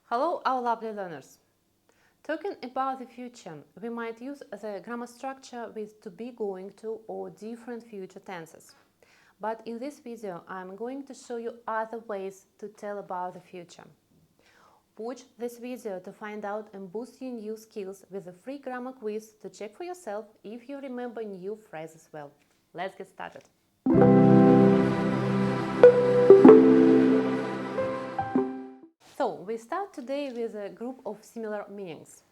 Hello, our lovely learners. Talking about the future, we might use the grammar structure with to be, going to, or different future tenses. But in this video, I'm going to show you other ways to tell about the future. Watch this video to find out and boost your new skills with a free grammar quiz to check for yourself if you remember new phrases well. Let's get started. So, we start today with a group of similar meanings.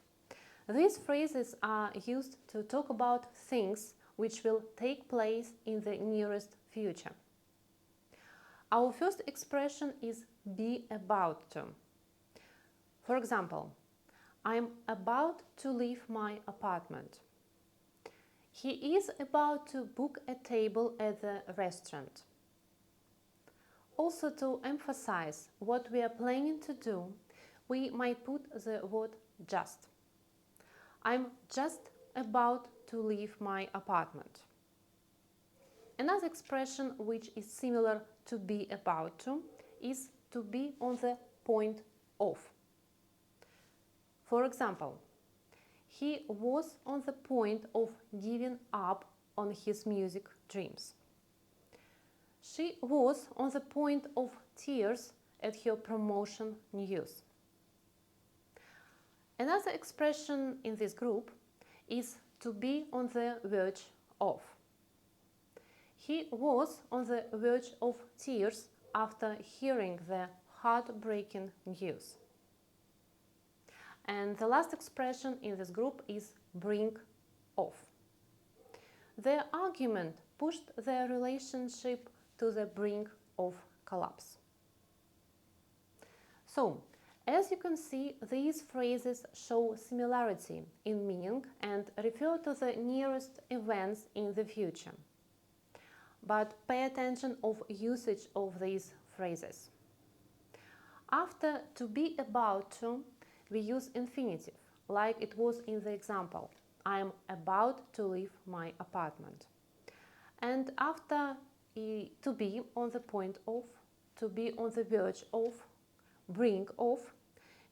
These phrases are used to talk about things which will take place in the nearest future. Our first expression is be about to. For example, I'm about to leave my apartment. He is about to book a table at the restaurant. Also, to emphasize what we are planning to do, we might put the word just. I'm just about to leave my apartment. Another expression which is similar to be about to is to be on the point of. For example, he was on the point of giving up on his music dreams. She was on the point of tears at her promotion news. Another expression in this group is to be on the verge of. He was on the verge of tears after hearing the heartbreaking news. And the last expression in this group is bring off. Their argument pushed their relationship to the brink of collapse. So, as you can see, these phrases show similarity in meaning and refer to the nearest events in the future. But pay attention of usage of these phrases. After to be about to, we use infinitive, like it was in the example. I am about to leave my apartment. And after to be on the point of, to be on the verge of, bring of,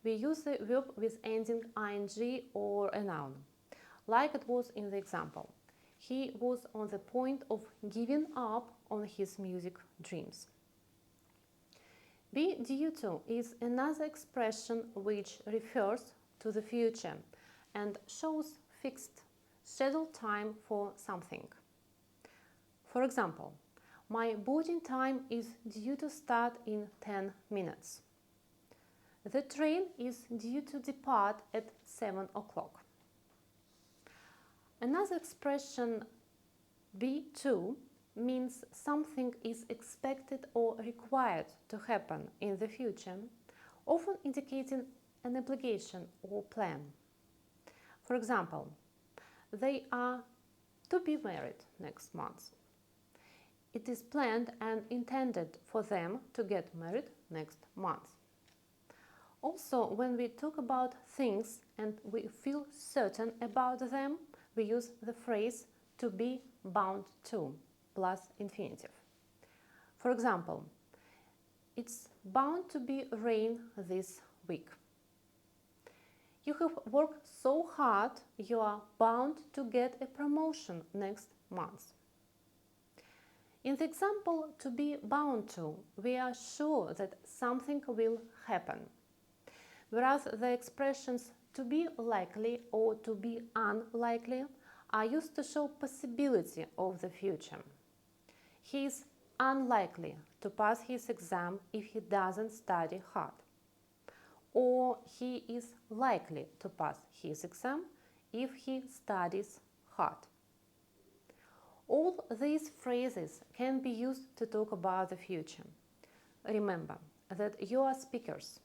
we use the verb with ending ing or a noun, like it was in the example. He was on the point of giving up on his music dreams. Be due to is another expression which refers to the future and shows fixed, scheduled time for something. For example, my boarding time is due to start in 10 minutes. The train is due to depart at 7 o'clock. Another expression, be to, means something is expected or required to happen in the future, often indicating an obligation or plan. For example, they are to be married next month. It is planned and intended for them to get married next month. Also, when we talk about things and we feel certain about them, we use the phrase to be bound to plus infinitive. For example, it's bound to be rain this week. You have worked so hard, you are bound to get a promotion next month. In the example to be bound to, we are sure that something will happen, whereas the expressions to be likely or to be unlikely are used to show possibility of the future. He is unlikely to pass his exam if he doesn't study hard, or he is likely to pass his exam if he studies hard. All these phrases can be used to talk about the future. Remember that you are speakers,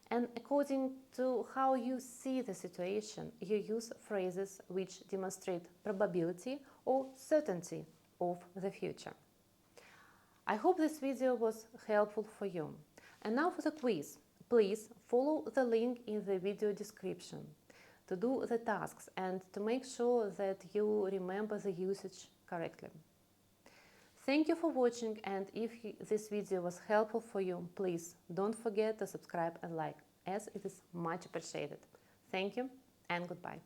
and according to how you see the situation, you use phrases which demonstrate probability or certainty of the future. I hope this video was helpful for you. And now for the quiz. Please follow the link in the video description to do the tasks and to make sure that you remember the usage correctly. Thank you for watching, and if this video was helpful for you, please don't forget to subscribe and like. as it is much appreciated. Thank you and goodbye.